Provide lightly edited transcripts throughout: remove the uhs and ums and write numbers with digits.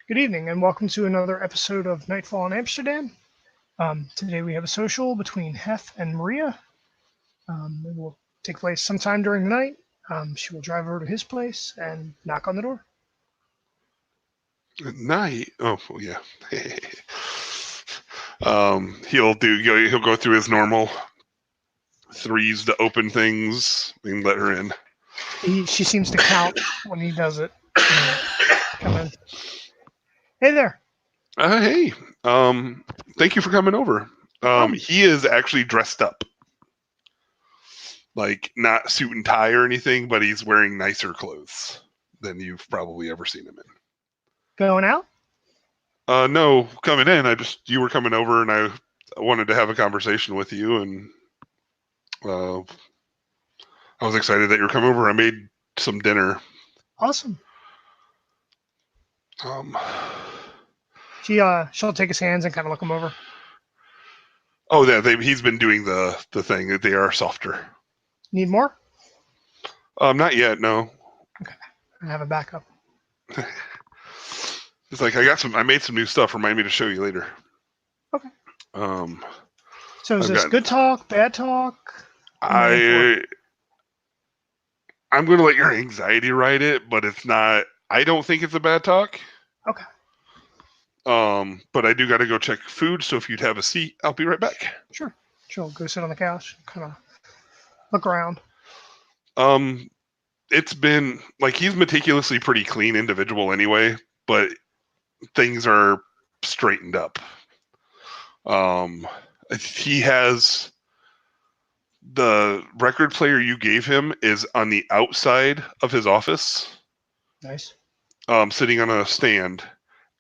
Good evening, and welcome to another episode of Nightfall in Amsterdam. Today we have a social between Hef and Maria. It will take place sometime during the night. She will drive over to his place and knock on the door. At night? Oh, well, yeah. He'll go through his normal threes to open things and let her in. She seems to count when he does it. Come in. Hey there. Hey, thank you for coming over. No problem. He is actually dressed up, like not suit and tie or anything, but he's wearing nicer clothes than you've probably ever seen him in. Going out? No, coming in. You were coming over, and I wanted to have a conversation with you, and I was excited that you were coming over. I made some dinner. Awesome. Um, She'll take his hands and kind of look him over. Oh, yeah, he's been doing the thing that they are softer. Need more? Not yet, no. Okay. I have a backup. It's like I made some new stuff. Remind me to show you later. Okay. Um, So is this good talk, bad talk? I'm going to let your anxiety ride it, but it's not. I don't think it's a bad talk. Okay. But I do got to go check food. So if you'd have a seat, I'll be right back. Sure. She'll go sit on the couch, kind of look around. It's been like he's meticulously pretty clean individual anyway, but things are straightened up. He has the record player you gave him is on the outside of his office. Nice. Sitting on a stand,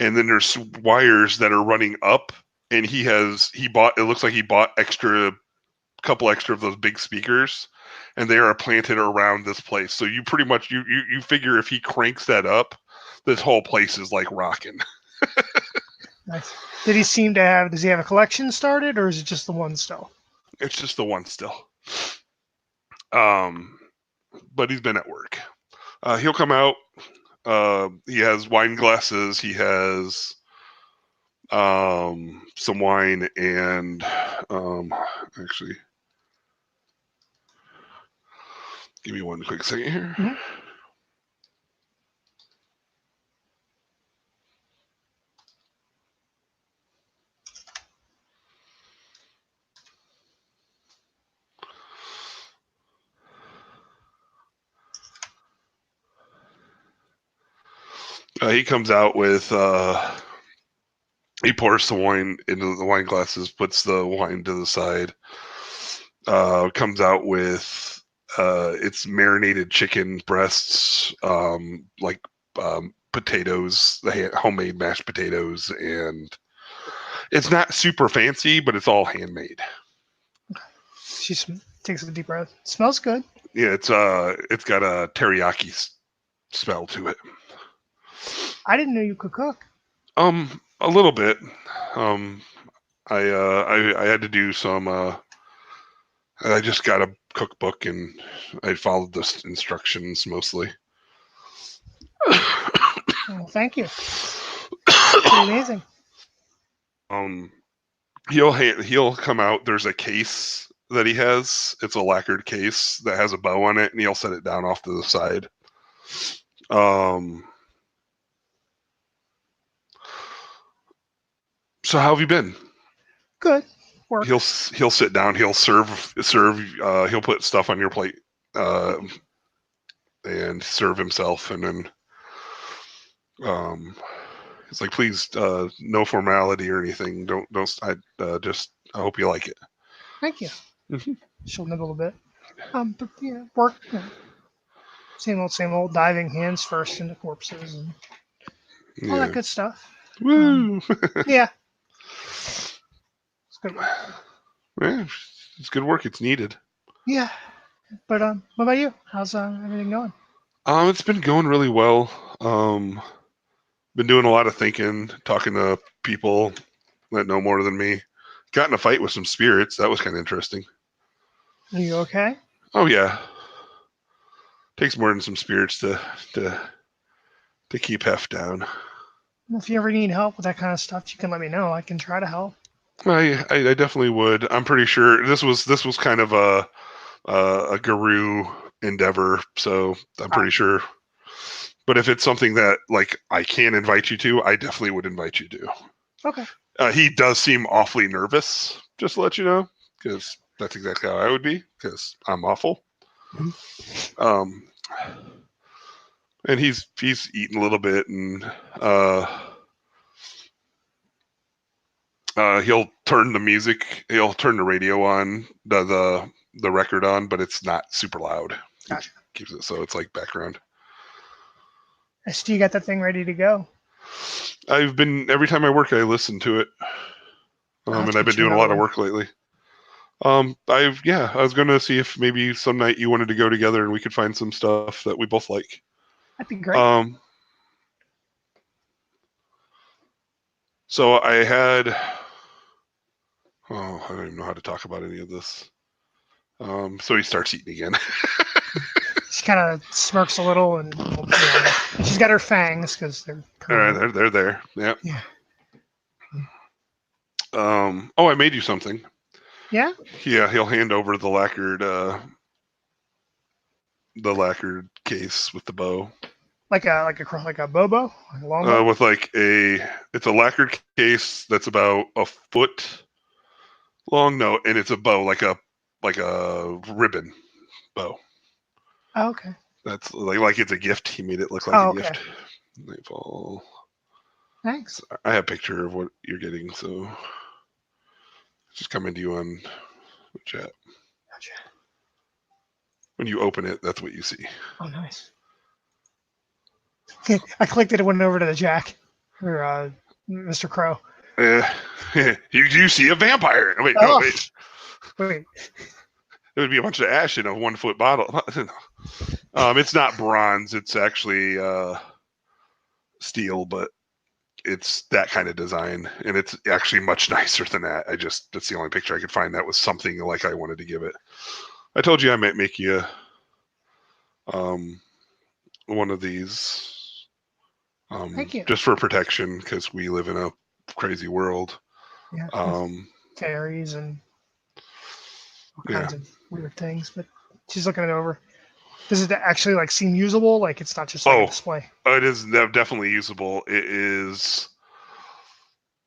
and then there's wires that are running up, and it looks like he bought couple extra of those big speakers, and they are planted around this place. So you pretty much you figure if he cranks that up, this whole place is like rocking. Nice. Does he have a collection started, or is it just the one still? It's just the one still. But he's been at work. He'll come out. He has wine glasses. He has some wine and actually, give me one quick second here. Mm-hmm. He comes out with he pours some wine into the wine glasses, puts the wine to the side, comes out with it's marinated chicken breasts, potatoes, homemade mashed potatoes, and it's not super fancy, but it's all handmade. She takes a deep breath. Smells good. Yeah, it's got a teriyaki smell to it. I didn't know you could cook. A little bit. I had to do some. I just got a cookbook and I followed the instructions mostly. Well, thank you. Pretty amazing. He'll come out. There's a case that he has. It's a lacquered case that has a bow on it, and he'll set it down off to the side. So how have you been? Good. Work. He'll sit down. He'll serve. He'll put stuff on your plate, and serve himself, and then it's like, please, no formality or anything. Don't. I hope you like it. Thank you. Mm-hmm. She'll nibble a bit. But yeah, work. Same old. Diving hands first into corpses and all that good stuff. Woo! Yeah. It's good work. Yeah, it's good work. It's needed. Yeah. But what about you? How's everything going? It's been going really well. Been doing a lot of thinking, talking to people that know more than me. Got in a fight with some spirits. That was kind of interesting. Are you okay? Oh yeah. Takes more than some spirits to to keep Hef down. If you ever need help with that kind of stuff, you can let me know. I can try to help. I definitely would. I'm pretty sure this was kind of a guru endeavor, so I'm pretty sure. But if it's something that like I can invite you to, I definitely would invite you to. Okay. He does seem awfully nervous, just to let you know, because that's exactly how I would be, because I'm awful. Um, and he's eaten a little bit, and he'll turn the radio on, the record on, but it's not super loud. Gotcha. Keeps it so it's like background. So you got that thing ready to go? Every time I work, I listen to it. And I've been doing a lot of work lately. I was going to see if maybe some night you wanted to go together and we could find some stuff that we both like. That'd be great. So I had, I don't even know how to talk about any of this. So he starts eating again. She kind of smirks a little, and she's got her fangs because they're. All right, they're there. Yeah. Yeah. I made you something. Yeah. Yeah, he'll hand over the lacquered case with the bow. Like a bobo, like a long bow? With it's a lacquered case that's about a foot long. No, and it's a bow like a ribbon bow. Oh, okay. That's like it's a gift. He made it look like a gift. Nightfall. Thanks. I have a picture of what you're getting, so just coming to you on chat. Gotcha. When you open it, that's what you see. Oh, nice. I clicked it and went over to the Jack, or Mr. Crow. You see a vampire. Wait, oh. No, wait. Wait. It would be a bunch of ash in a 1 foot bottle. It's not bronze. It's actually steel, but it's that kind of design, and it's actually much nicer than that. That's the only picture I could find that was something like I wanted to give it. I told you I might make you one of these. Thank you. Just for protection, because we live in a crazy world. Yeah. Fairies and all kinds of weird things, but she's looking it over. Does it actually like seem usable? Like it's not just like a display? It is definitely usable. It is,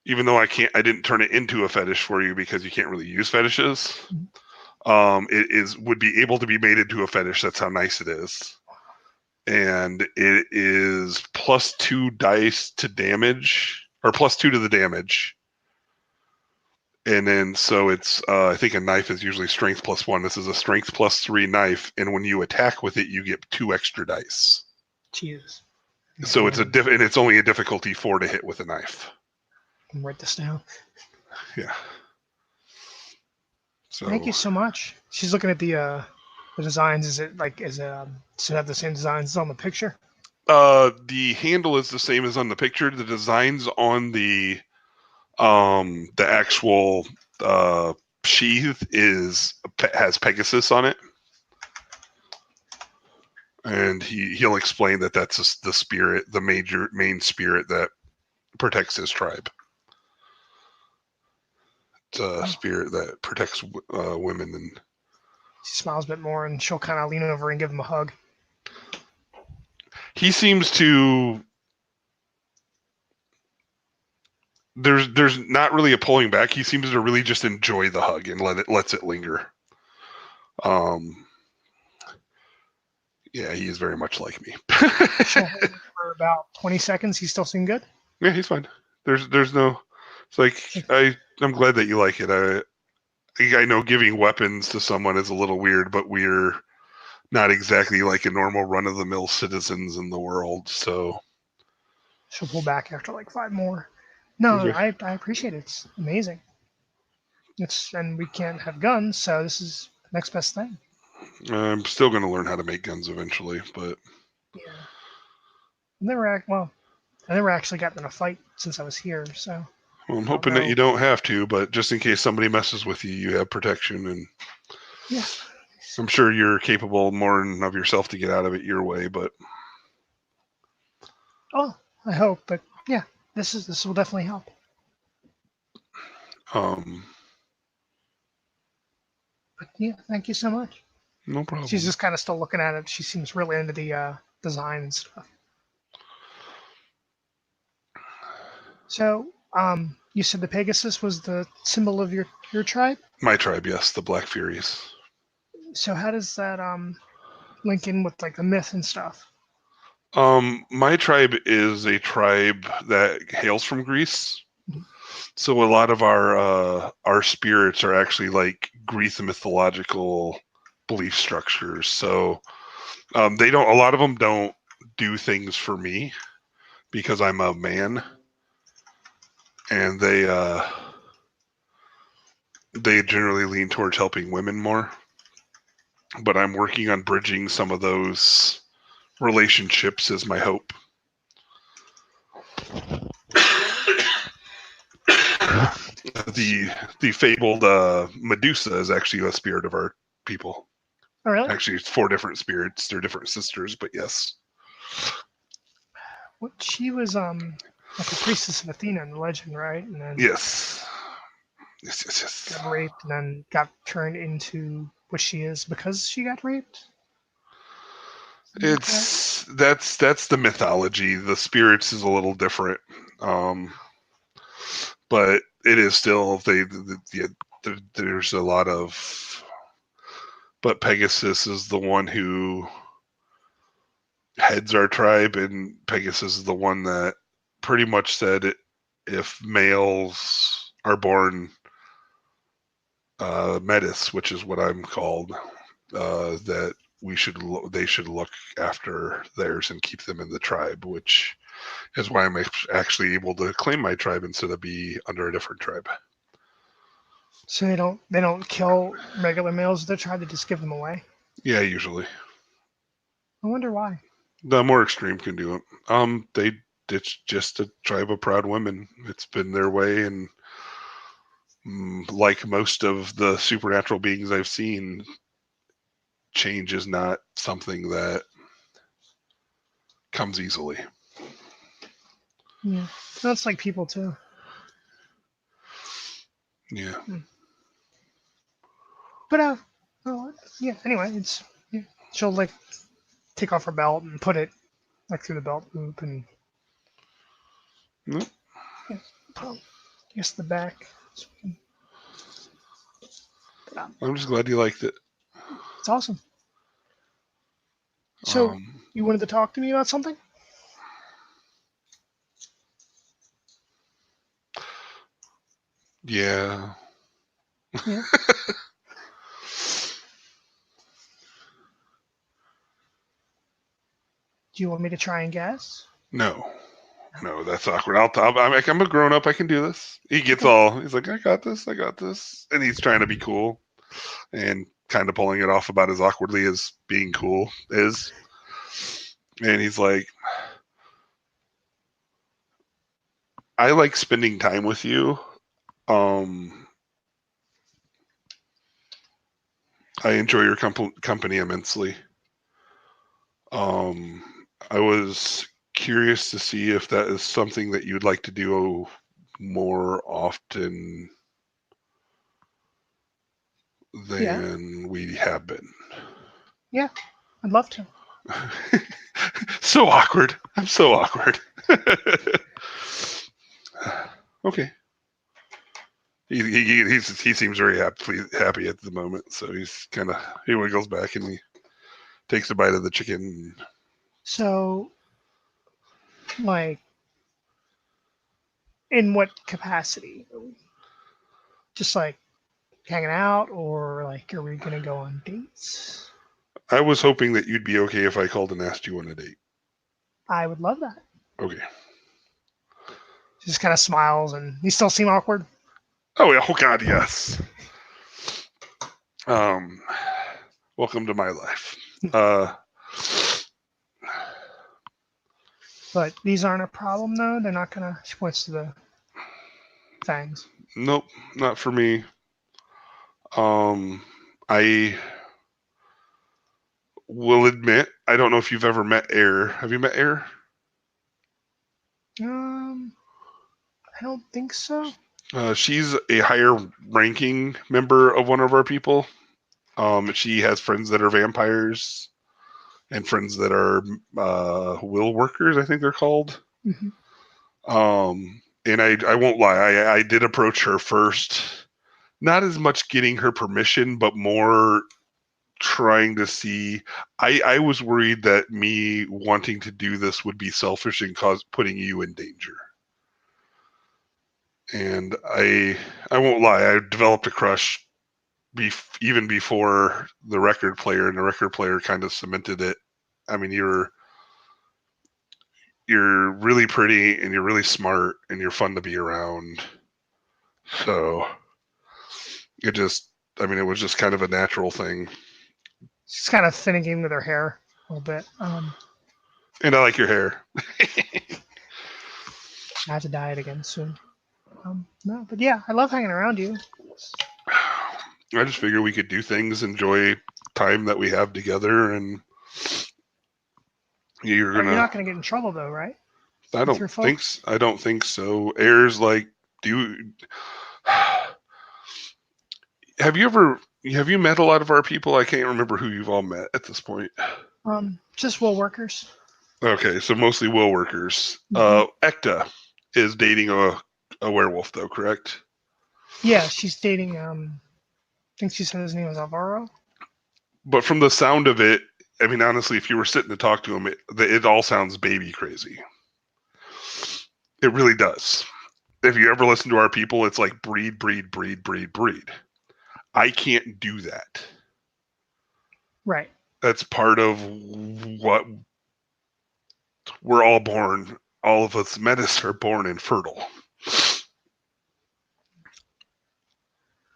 even though I didn't turn it into a fetish for you because you can't really use fetishes. Mm-hmm. Would be able to be made into a fetish. That's how nice it is. And it is +2 dice to damage, or +2 to the damage. And then, so it's, I think a knife is usually strength +1. This is a strength +3 knife. And when you attack with it, you get 2 extra dice. Jesus. So it's and it's only a difficulty 4 to hit with a knife. Write this down. Yeah. So thank you so much. She's looking at the designs. Does it have the same designs as on the picture? The handle is the same as on the picture. The designs on the actual sheath has Pegasus on it, and he'll explain that's the spirit, the main spirit that protects his tribe. It's a spirit that protects women. And she smiles a bit more, and she'll kind of lean over and give him a hug. He seems to. There's not really a pulling back. He seems to really just enjoy the hug and lets it linger. Yeah, he is very much like me. She'll hold it for about 20 seconds. He's still seeing good? Yeah, he's fine. There's no. It's like I'm glad that you like it. I know giving weapons to someone is a little weird, but we're not exactly like a normal run-of-the-mill citizens in the world, so. She'll pull back after like 5 more. No, okay. I appreciate it. It's amazing. And we can't have guns, so this is the next best thing. I'm still going to learn how to make guns eventually, but. Yeah. I never actually gotten in a fight since I was here, so. Well, I'm hoping that you don't have to, but just in case somebody messes with you, you have protection, and. Yeah. I'm sure you're capable more of yourself to get out of it your way, but. Oh, I hope, but yeah, this will definitely help. Um, But yeah, thank you so much. no She's problem. just kind of still looking at it. She seems really into the design and stuff. So, you said the Pegasus was the symbol of your tribe. My tribe, yes, the Black Furies. So how does that link in with like the myth and stuff? My tribe is a tribe that hails from Greece. Mhm. So a lot of our spirits are actually like Greek mythological belief structures. So they don't. A lot of them don't do things for me because I'm a man, and they generally lean towards helping women more. But I'm working on bridging some of those relationships. Is my hope. the the fabled Medusa is actually a spirit of our people. Oh, really? Actually, it's 4 different spirits. They're different sisters, but yes. What she was like a priestess of Athena in the legend, right? And then Yes. Yes. got raped, and then got turned into what she is because she got raped. Something like that. That's the mythology. The spirits is a little different, but it is still there's a lot of. But Pegasus is the one who heads our tribe, and Pegasus is the one that pretty much said if males are born metis, which is what I'm called, that they should look after theirs and keep them in the tribe, which is why I'm actually able to claim my tribe instead of be under a different tribe. So they don't kill regular males. They try to just give them away. Yeah, usually I wonder why. the more extreme can do it. It's just a tribe of proud women. It's been their way, and like most of the supernatural beings I've seen, change is not something that comes easily. Yeah, that's like people too. Yeah. Hmm. But yeah. Anyway, it's yeah. She'll like take off her belt and put it like through the belt loop and Nope. yeah, put on, I guess the back. So I'm just glad you liked it. it's awesome. So Um, you wanted to talk to me about something? yeah. Yeah. Do you want me to try and guess? No. No, that's awkward. I'm a grown up. I can do this. He gets Okay. all. He's like, I got this. I got this, and he's trying to be cool and kind of pulling it off about as awkwardly as being cool is. And he's like, I like spending time with you. Um, I enjoy your company immensely. Um, I was curious to see if that is something that you'd like to do more often Yeah. than we have been. Yeah. I'd love to. So awkward. I'm so awkward. Okay. He seems very happy at the moment, so he wiggles back and he takes a bite of the chicken. So, like, in what capacity? Just like hanging out, or like, are we gonna go on dates? I was hoping that you'd be okay if I called and asked you on a date. I would love that. Okay. She just kind of smiles, and you still seem awkward. Oh yeah. Oh God, yes. Um, welcome to my life. Uh, But these aren't a problem, though. They're not gonna. She points to the fangs. nope, not for me. I will admit, I don't know if you've ever met Air. Have you met Air? I don't think so. She's a higher ranking member of one of our people. She has friends that are vampires and friends that are will workers, I think they're called. Hmm. And I won't lie, I did approach her first, not as much getting her permission, but more trying to see. I was worried that me wanting to do this would be selfish and cause putting you in danger. And I won't lie, I developed a crush even before the record player, and the record player kind of cemented it. I mean, you're really pretty and you're really smart and you're fun to be around. So it just, I mean, it was just kind of a natural thing. She's kind of finicking with her hair a little bit. And I like your hair. I have to dye it again soon. No, but yeah, I love hanging around you. I just figure we could do things, enjoy time that we have together, and you're You're gonna. not going to get in trouble though, right? I With don't your think. folks? I don't think so. Airs like, do. Have you met a lot of our people? I can't remember who you've all met at this point. Just will workers. Okay, so mostly will workers. Hmm. Ekta is dating a werewolf, though, correct? Yeah, she's dating. I think she said his name was Alvaro. But from the sound of it, I mean, honestly, if you were sitting to talk to him, it all sounds baby crazy. It really does. If you ever listen to our people, it's like breed, breed, breed, breed, breed. I can't do that. Right. That's part of what we're all born. All of us metis are born infertile.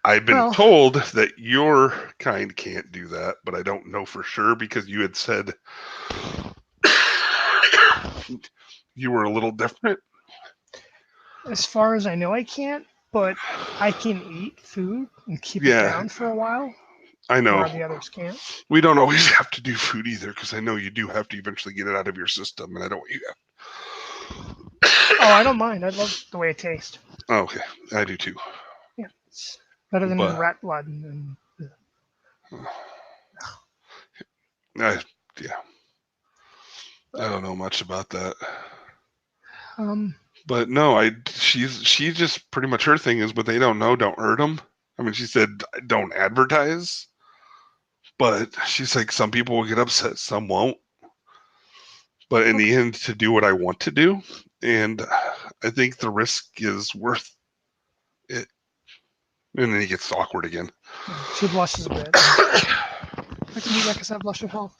I've been Well, told that your kind can't do that, but I don't know for sure because you had said you were a little different. as far as I know, I can't, but I can eat food and keep it Yeah, down for a while, I where know. the others can't. We don't always have to do food either because I know you do have to eventually get it out of your system, and I don't want you Oh, I don't mind. I love the way it tastes. to. Okay, I do too. Yeah, it's better than But rat blood. And I, yeah, I don't know much about that. um, But no, she just pretty much her thing is what they don't know, don't hurt them. I mean, she said don't advertise, but she's like some people will get upset, some won't. But in the end, to do what I want to do, and I think the risk is worth it. And then he gets awkward again. she blushes a bit. I can do that because I blush at home.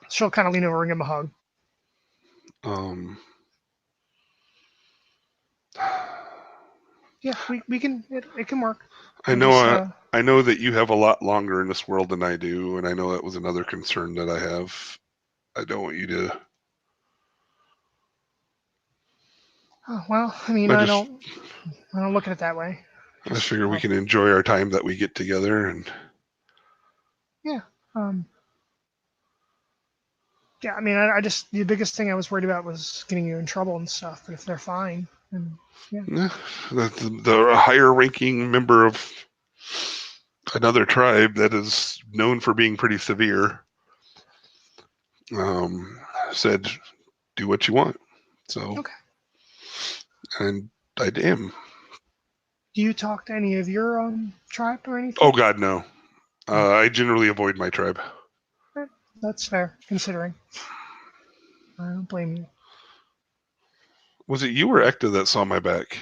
She'll kind of lean over and give him a hug. um, Yeah, we can. It can work. I I'm know. just. I know that you have a lot longer in this world than I do, and I know that was another concern that I have. I don't want you to. Oh, well, I mean, I I just. don't. I don't look at it that way. I Just figure we can enjoy our time that we get together, and yeah. Um, yeah. I mean, I just the biggest thing I was worried about was getting you in trouble and stuff. But if they're fine, then yeah. yeah, the higher ranking member of another tribe that is known for being pretty severe said, "Do what you want." So, Okay. and I am. Do you talk to any of your tribe or Oh anything? God, no. I generally avoid my tribe. That's fair, considering. I don't blame you. Was it you or Ekta that saw my back?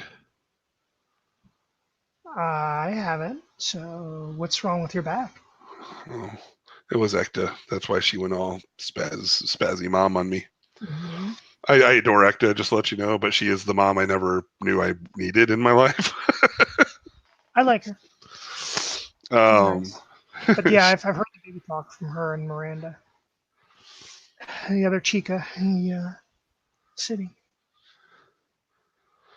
I haven't. So what's wrong with your back? Oh, it was Ekta. That's why she went all spazzy mom on me. Mm-hmm. I adore Ekta, just to let you know, but she is the mom I never knew I needed in my life. I like her. She's nice. But yeah, I've heard the baby talk from her and Miranda, and the other Chica in the city.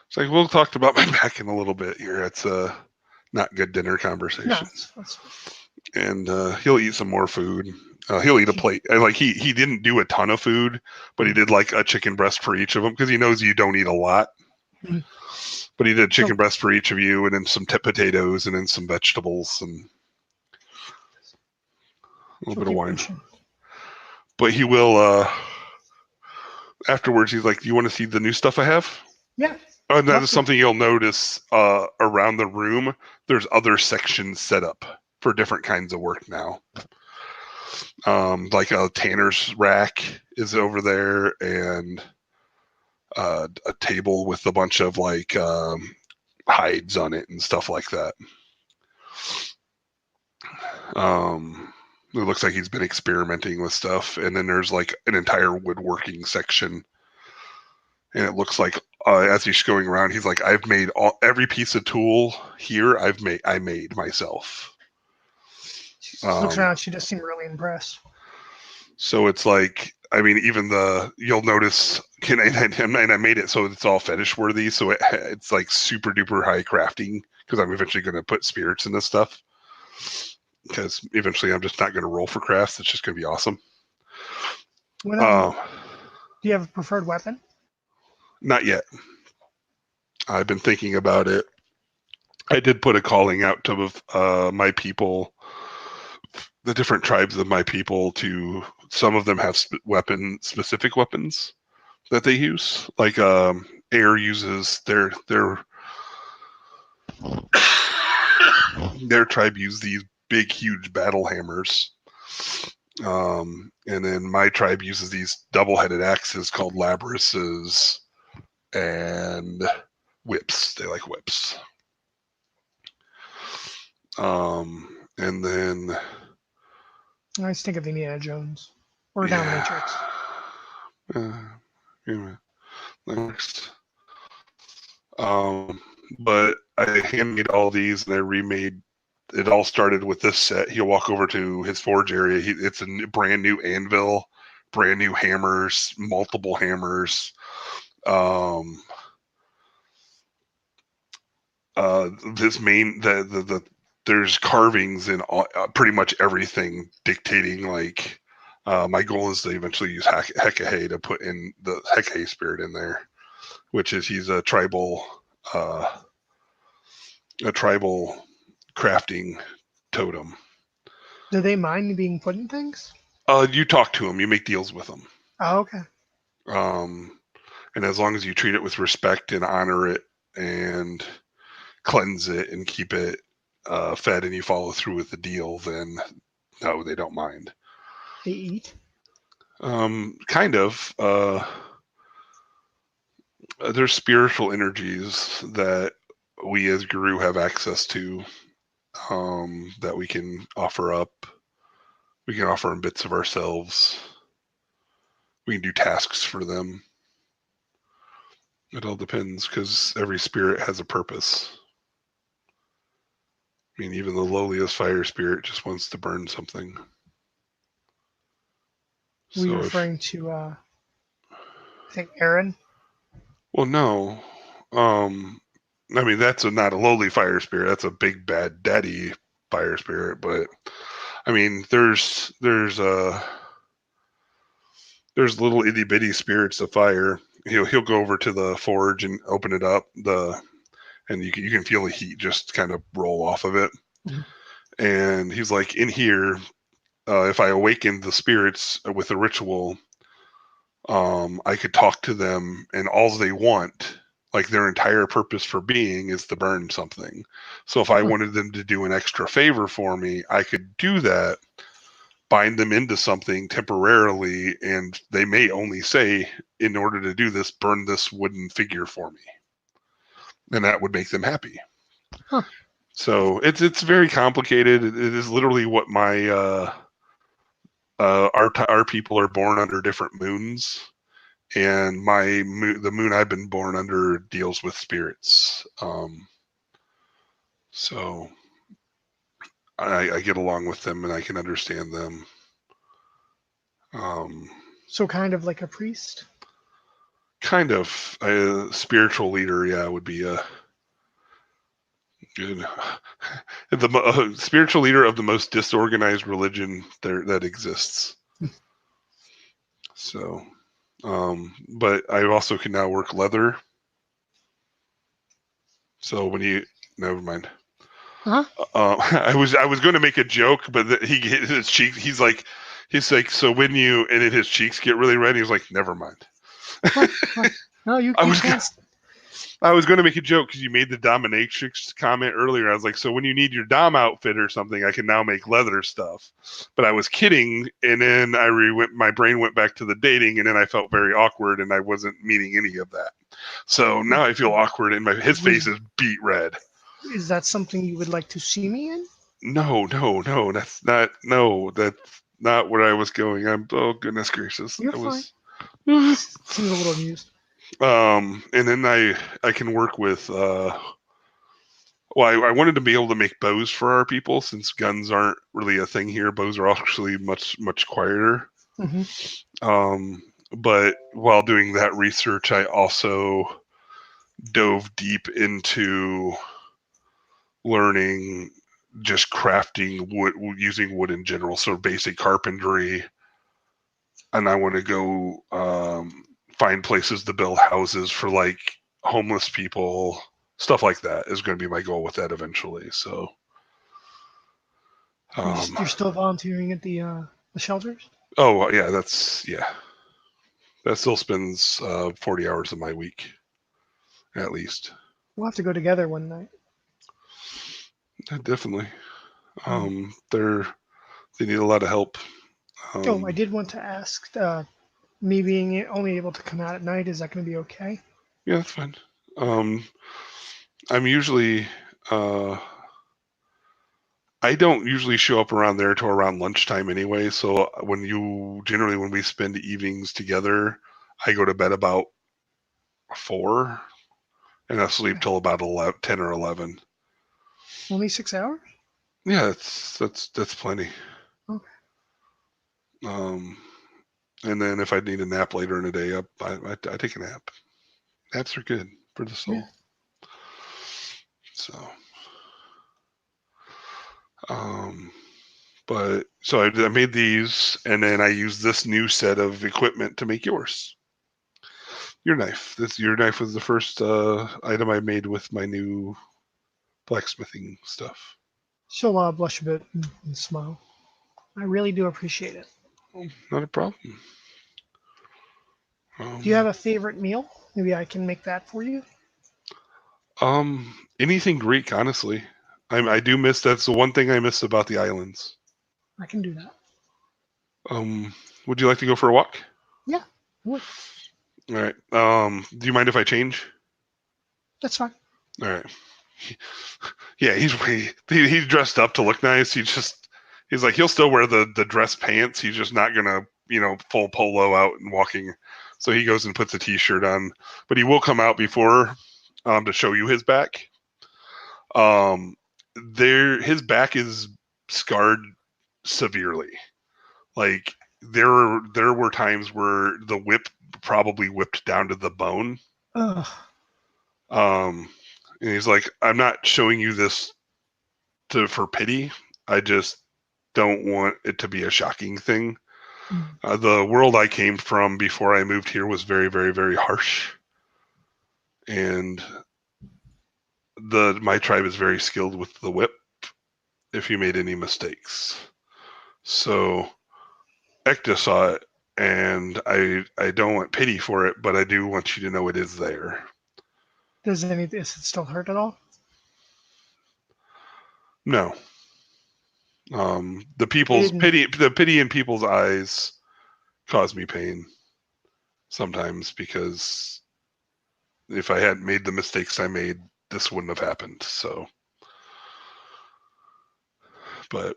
It's like we'll talk about my back in a little bit here. It's not good dinner No, conversation. that's and he'll eat some more food. He'll eat a plate. Like he didn't do a ton of food, but he did like a chicken breast for each of them because he knows you don't eat a lot. Mhm. But he did chicken breast for each of you, and then some potatoes, and then some vegetables, and a little bit of wine. But he will afterwards. He's like, "Do you want to see the new stuff I have?" Yeah. And that is something you'll notice around the room. There's other sections set up for different kinds of work now. Like a tanner's rack is over there, and a table with a bunch of like hides on it and stuff like that. It looks like he's been experimenting with stuff, and then there's like an entire woodworking section, and it looks like as he's going around, he's like, "I've made every piece of tool here. I made myself." She looks around. She just seemed really impressed. So it's like, I mean, even you'll notice, and I made it so it's all fetish worthy. So it's like super duper high crafting because I'm eventually going to put spirits in this stuff. Because eventually I'm just not going to roll for crafts. It's just going to be awesome. Do you have a preferred weapon? Not yet. I've been thinking about it. I did put a calling out to my people, the different tribes of my people. To some of them have specific weapons that they use. Like Air uses their tribe use these big, huge battle hammers. And then my tribe uses these double-headed axes called labrises and whips. They like whips. And then I always think of Indiana Jones or Dominatrix. Next. But I handmade all these and I remade. It all started with this set. He'll walk over to his forge area. It's a brand new anvil, brand new hammers, multiple hammers. This main there's carvings in pretty much everything, dictating like my goal is to eventually use Hekahe to put in the Hekahe spirit in there, which is he's a tribal crafting totem. Do they mind being put in things? You talk to him, you make deals with him. Oh, okay. And as long as you treat it with respect and honor it and cleanse it and keep it fed and you follow through with the deal, then no, they don't mind. They eat? Kind of. There's spiritual energies that we as Guru have access to that we can offer up. We can offer them bits of ourselves. We can do tasks for them. It all depends because every spirit has a purpose. I mean, even the lowliest fire spirit just wants to burn something. Were you referring to, I think, Aaron? Well, no. I mean, that's not a lowly fire spirit. That's a big bad daddy fire spirit. But I mean, there's little itty bitty spirits of fire. He'll go over to the forge and open it up. And you can feel the heat just kind of roll off of it. Mm-hmm. And he's like, in here, if I awaken the spirits with a ritual, I could talk to them, and all they want, like their entire purpose for being, is to burn something. So if I wanted them to do an extra favor for me, I could do that, bind them into something temporarily, and they may only say, in order to do this, burn this wooden figure for me. And that would make them happy. Huh. So it's very complicated. It is literally what my our people are born under different moons, and the moon I've been born under deals with spirits. So I get along with them and I can understand them. So kind of like a priest? Kind of a spiritual leader, yeah, would be Good. The spiritual leader of the most disorganized religion that exists. So, but I also can now work leather. So when you, never mind. Huh? I was going to make a joke, but he hit his cheek. He's like, so when you, and then his cheeks get really red. He's like, never mind. What? What? No, you I you was can't. I was going to make a joke because you made the dominatrix comment earlier. I was like, so when you need your dom outfit or something, I can now make leather stuff. But I was kidding, and then my brain went back to the dating, and then I felt very awkward, and I wasn't meaning any of that. So now I feel awkward, and his face is beet red. Is that something you would like to see me in? No, that's not where I was going. Oh goodness gracious, You're I fine. was. Seems a little amused. And then I can work with well, I wanted to be able to make bows for our people since guns aren't really a thing here. Bows are actually much quieter. Mm-hmm. But while doing that research, I also dove deep into learning just crafting wood, using wood in general, so basic carpentry. And I want to go find places to build houses for like homeless people, stuff like that is going to be my goal with that eventually. So You're still volunteering at the shelters? oh yeah, that still spends 40 hours of my week at least. We'll have to go together one night. Definitely. They need a lot of help. I did want to ask. Me being only able to come out at night, is that going to be okay? Yeah, that's fine. I'm usually I don't usually show up around there till around lunchtime anyway. So when we spend evenings together, I go to bed about 4 and I sleep till about 10 or 11. Only 6 hours? Yeah, that's plenty. Okay. And then if I need a nap later in the day, I take a nap. Naps are good for the soul. Yeah. So, but so I made these, and then I used this new set of equipment to make yours. Your knife. Your knife was the first item I made with my new blacksmithing stuff. She'll blush a bit and smile. I really do appreciate it. Oh, not a problem. Do you have a favorite meal? Maybe I can make that for you. Anything Greek, honestly. I do miss. That's the one thing I miss about the islands. I can do that. Would you like to go for a walk? Yeah, I would. All right. Do you mind if I change? That's fine. All right. Yeah, he's dressed up to look nice. He's like he'll still wear the dress pants. He's just not gonna full polo out and walking. So he goes and puts a t-shirt on, but he will come out before to show you his back. His back is scarred severely. Like there were times where the whip probably whipped down to the bone. Ugh. And he's like, I'm not showing you this for pity. I just don't want it to be a shocking thing. The world I came from before I moved here was very, very, very harsh, and my tribe is very skilled with the whip. If you made any mistakes, so Ekta saw it, and I don't want pity for it, but I do want you to know it is there. Does it still hurt at all? No. The pity in people's eyes cause me pain sometimes because if I hadn't made the mistakes I made, this wouldn't have happened. So, but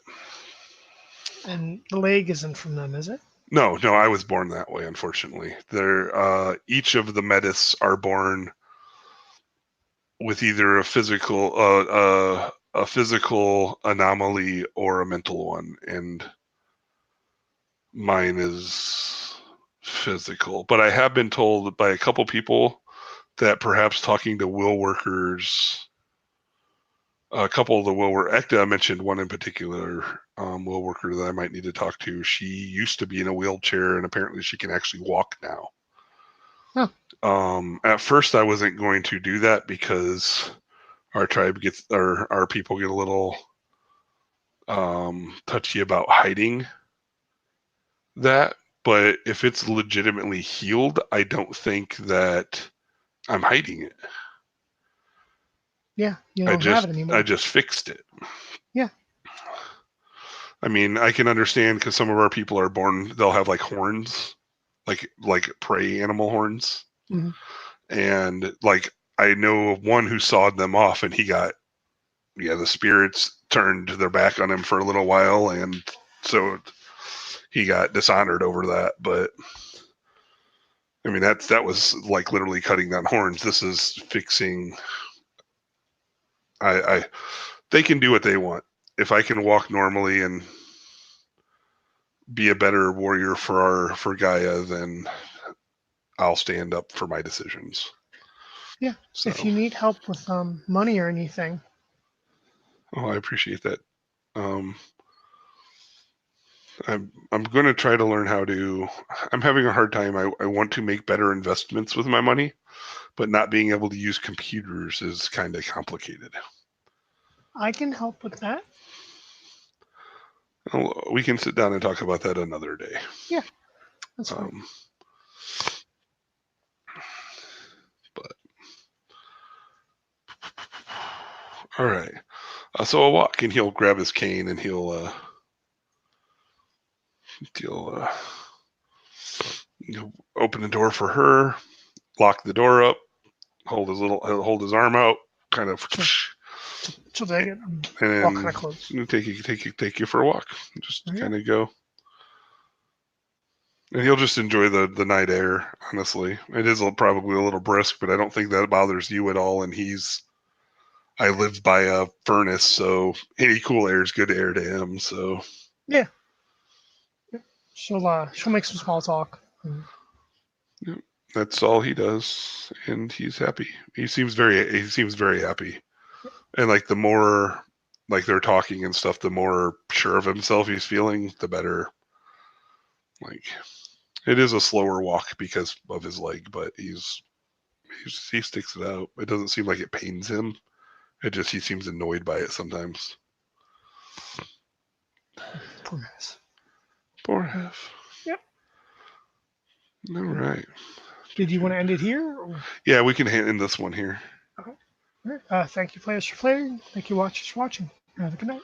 And the leg isn't from them, is it? no, I was born that way. Unfortunately, each of the Metis are born with either a physical anomaly or a mental one, and mine is physical. But I have been told by a couple people that perhaps talking to will workers a couple of the Ekta mentioned one in particular, will worker that I might need to talk to. She used to be in a wheelchair, and apparently she can actually walk now. Huh. At first, I wasn't going to do that because our tribe gets, our people get a little touchy about hiding that. But if it's legitimately healed, I don't think that I'm hiding it. Yeah, you don't have it anymore. I just fixed it. Yeah. I mean, I can understand because some of our people are born, they'll have like horns, like prey animal horns. Mm-hmm. And like I know of one who sawed them off, and he got, the spirits turned their back on him for a little while, and so he got dishonored over that. But I mean, that was like literally cutting down horns. This is fixing. They can do what they want. If I can walk normally and be a better warrior for Gaia, then I'll stand up for my decisions. Yeah. So, if you need help with money or anything. Oh, I appreciate that. I'm going to try to learn how to. I'm having a hard time. I want to make better investments with my money, but not being able to use computers is kind of complicated. I can help with that. We can sit down and talk about that another day. Yeah, that's fine. But all right. So I'll walk, and he'll grab his cane, and he'll open the door for her, lock the door up, hold his arm out, kind of. So they get and all kind of close. Take you for a walk. Just kind of go. And he'll just enjoy the night air, honestly. It is probably a little brisk, but I don't think that bothers you at all. And I live by a furnace, so any cool air is good air to him. So yeah. She'll make some small talk. Yeah, that's all he does, and he's happy. He seems very happy. And like the more like they're talking and stuff, the more sure of himself he's feeling, the better. Like it is a slower walk because of his leg, but he sticks it out. It doesn't seem like it pains him. He seems annoyed by it sometimes. Poor mess. Poor F. Yep. All right. Did you want to end it here? Or? Yeah, we can end this one here. Okay. All right. Thank you, players, for playing. Thank you, watchers, for watching. Have a good night.